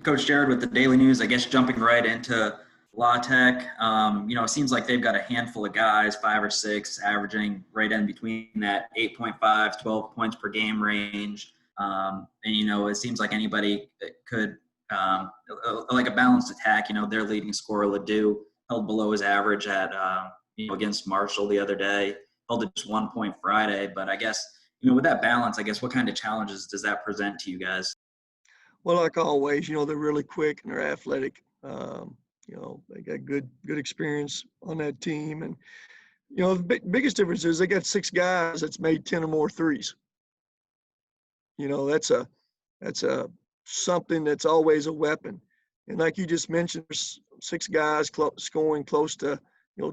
Coach Jared with the Daily News. I guess jumping right into La Tech, it seems like they've got a handful of guys, 5 or 6, averaging right in between that 8.5, 12 points per game range. It seems like anybody could, like a balanced attack. Their leading scorer, Ledoux, held below his average at, against Marshall the other day, held to just 1 point Friday. But I guess, with that balance, I guess what kind of challenges does that present to you guys? Well, like always, they're really quick and they're athletic. They got good experience on that team, and the biggest difference is they got 6 guys that's made 10 or more threes. That's a something that's always a weapon. And like you just mentioned, there's 6 guys scoring close to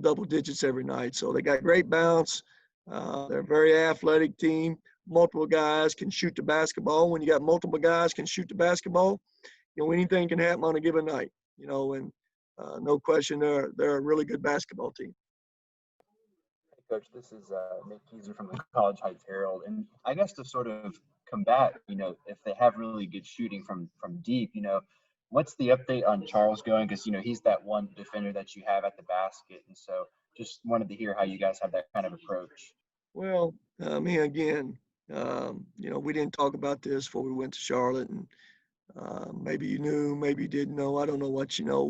double digits every night. So they got great bounce. They're a very athletic team. Multiple guys can shoot the basketball. When you got multiple guys can shoot the basketball, anything can happen on a given night. And no question, they're a really good basketball team. Hey, Coach, this is Nick Keyser from the College Heights Herald, and I guess to sort of combat, if they have really good shooting from deep, what's the update on Charles going? Because he's that one defender that you have at the basket, and so just wanted to hear how you guys have that kind of approach. Well, again, we didn't talk about this before we went to Charlotte, and maybe you knew, maybe you didn't know. I don't know what you know.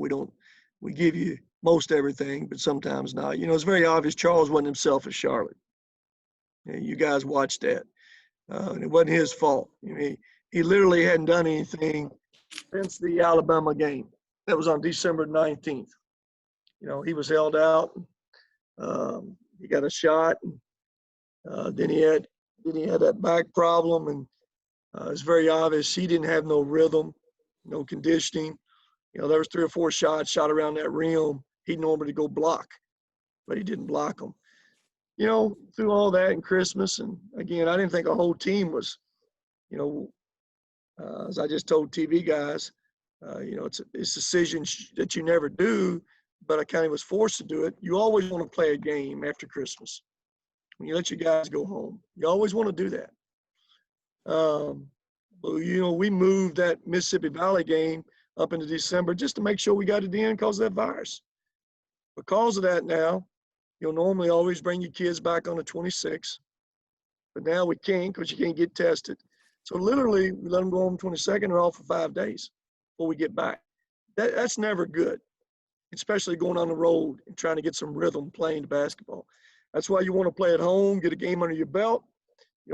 We give you most everything, but sometimes not. It's very obvious Charles wasn't himself at Charlotte. You guys watched that. And it wasn't his fault. He literally hadn't done anything since the Alabama game. That was on December 19th. He was held out. He got a shot. And, then he had that back problem, and it's very obvious he didn't have no rhythm, no conditioning. There was 3 or 4 shots shot around that rim. He'd normally go block, but he didn't block them. Through all that and Christmas, and again, I didn't think a whole team was, as I just told TV guys, it's a decision that you never do, but I kind of was forced to do it. You always want to play a game after Christmas when you let your guys go home. You always want to do that. But, we moved that Mississippi Valley game up into December just to make sure we got it in because of that virus. Because of that now, you'll normally always bring your kids back on the 26th, but now we can't because you can't get tested. So literally, we let them go home 22nd or off for 5 days before we get back. That's never good, especially going on the road and trying to get some rhythm playing the basketball. That's why you want to play at home, get a game under your belt,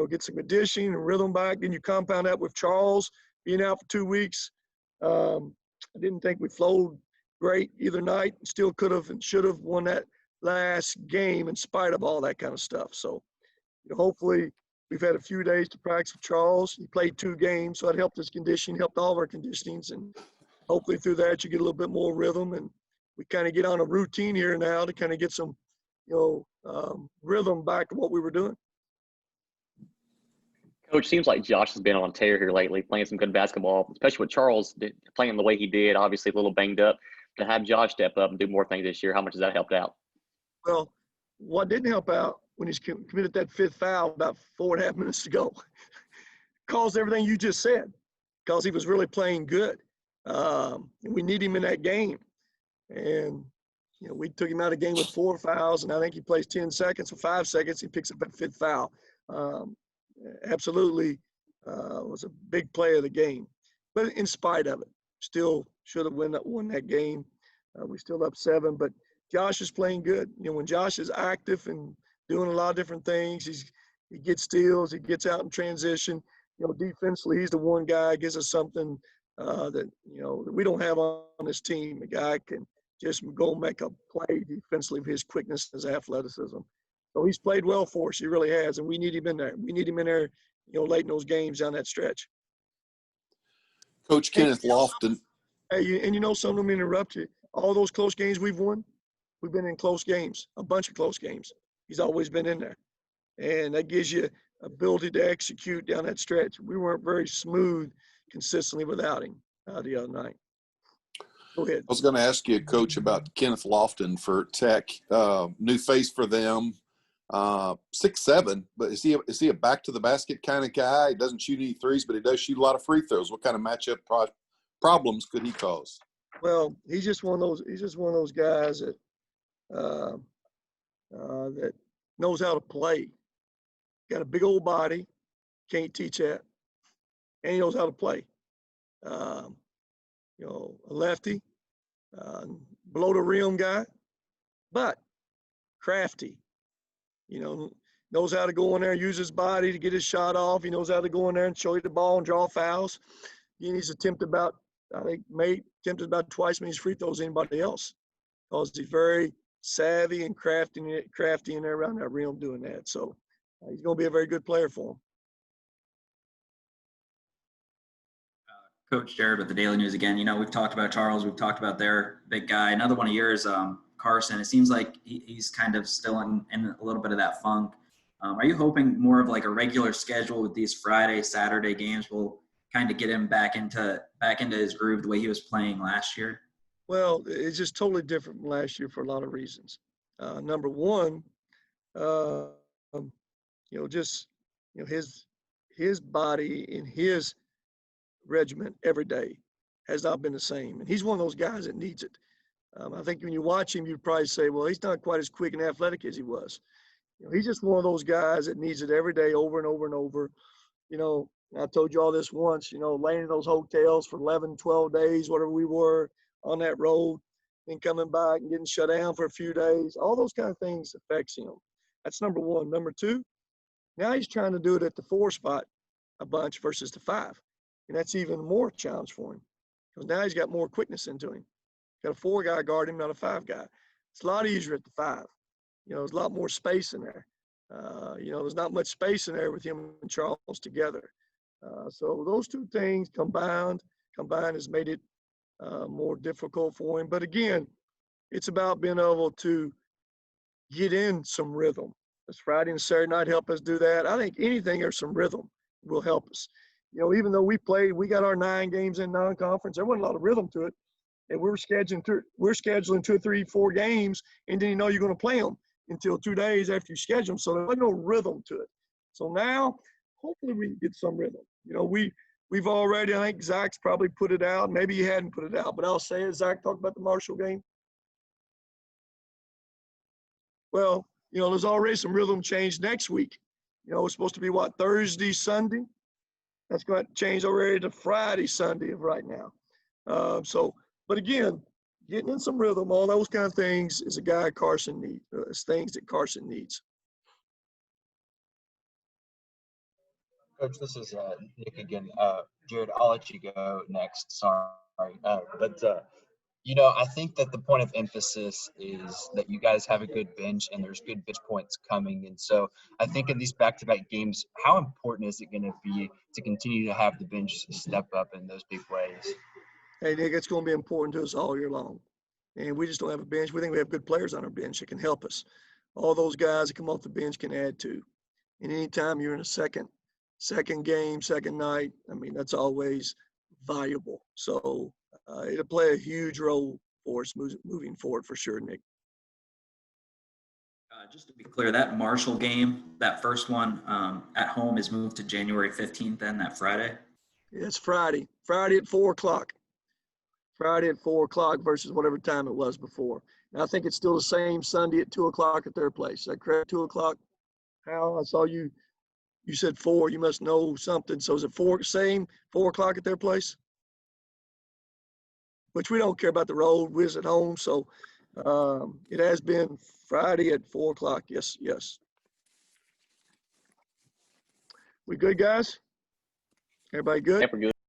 get some conditioning and rhythm back. Then you compound that with Charles being out for 2 weeks. I didn't think we flowed great either night. Still could have and should have won that last game in spite of all that kind of stuff. So hopefully we've had a few days to practice with Charles. He played 2 games, so it helped his conditioning, helped all of our conditionings, and hopefully through that you get a little bit more rhythm, and we kind of get on a routine here now to kind of get some rhythm back to what we were doing. Coach, seems like Josh has been on a tear here lately, playing some good basketball, especially with Charles playing the way he did, obviously a little banged up. To have Josh step up and do more things this year, how much has that helped out? Well, what didn't help out when he's committed that 5th foul about 4.5 minutes ago caused everything you just said, because he was really playing good. We need him in that game. And, we took him out of the game with 4 fouls, and I think he plays 10 seconds or 5 seconds. He picks up that 5th foul. Absolutely was a big play of the game. But in spite of it, still should have won that game. We still up 7, but Josh is playing good. When Josh is active and doing a lot of different things, he gets steals, he gets out in transition. Defensively, he's the one guy gives us something that we don't have on this team. A guy can just go make a play defensively with his quickness, his athleticism. So he's played well for us. He really has, and we need him in there. We need him in there, late in those games down that stretch. Coach Kenneth Lofton. Hey, and some of them interrupt you. All those close games we've won, we've been in close games, a bunch of close games. He's always been in there. And that gives you ability to execute down that stretch. We weren't very smooth consistently without him the other night. Go ahead. I was going to ask you, Coach, about Kenneth Lofton for Tech. New face for them. 6'7", but is he a back to the basket kind of guy? He doesn't shoot any threes, but he does shoot a lot of free throws. What kind of matchup problems could he cause? Well, he's just one of those guys that that knows how to play. Got a big old body, can't teach that, and he knows how to play. A lefty, below the rim guy, but crafty. Knows how to go in there and use his body to get his shot off. He knows how to go in there and show you the ball and draw fouls. He's attempted about twice as many free throws as anybody else, because he's very savvy and crafty in there around that rim doing that. So he's going to be a very good player for him. Coach Jared with the Daily News again. We've talked about Charles. We've talked about their big guy. Another one of yours, Carsen. It seems like he's kind of still in a little bit of that funk. Are you hoping more of like a regular schedule with these Friday, Saturday games will kind of get him back into his groove the way he was playing last year? Well, it's just totally different from last year for a lot of reasons. Number one, his body and his regiment every day has not been the same, and he's one of those guys that needs it. I think when you watch him, you'd probably say, well, he's not quite as quick and athletic as he was. He's just one of those guys that needs it every day, over and over and over. I told you all this once, laying in those hotels for 11, 12 days, whatever we were on that road, and coming back and getting shut down for a few days. All those kind of things affects him. That's number one. Number two, now he's trying to do it at the 4 spot a bunch versus the 5. And that's even more challenge for him, because now he's got more quickness into him. Got a 4 guy guard him, not a 5 guy. It's a lot easier at the 5. There's a lot more space in there. There's not much space in there with him and Charles together. So those two things combined has made it more difficult for him. But again, it's about being able to get in some rhythm. This Friday and Saturday night help us do that. I think anything or some rhythm will help us. Even though we got our 9 games in non-conference, there wasn't a lot of rhythm to it. And we're scheduling 2 or 3, 4 games, and then you're going to play them until 2 days after you schedule them. So there was no rhythm to it. So now, hopefully we can get some rhythm. We've already, I think Zach's probably put it out. Maybe he hadn't put it out, but I'll say it. Zach talked about the Marshall game. Well, there's already some rhythm change next week. It's supposed to be Thursday, Sunday. That's going to change already to Friday, Sunday of right now. But again, getting in some rhythm, all those kind of things is Carsen needs. It's things that Carsen needs. Coach, this is Nick again. Jared, I'll let you go next. Sorry. I think that the point of emphasis is that you guys have a good bench and there's good bench points coming. And so I think in these back-to-back games, how important is it going to be to continue to have the bench step up in those big ways? Hey, Nick, it's going to be important to us all year long. And we just don't have a bench. We think we have good players on our bench that can help us. All those guys that come off the bench can add to. And anytime you're in a second game, second night, that's always valuable. So it'll play a huge role for us moving forward for sure, Nick. Just to be clear, that Marshall game, that first one at home, is moved to January 15th then, that Friday? It's Friday at 4 o'clock. Friday at 4 o'clock versus whatever time it was before. And I think it's still the same Sunday at 2 o'clock at their place. Is that correct? 2 o'clock? Hal, I saw you said 4. You must know something. So is it 4 o'clock at their place? Which we don't care about the road. We're at home. So it has been Friday at 4 o'clock. Yes. We good, guys? Everybody good? Yep, we're good.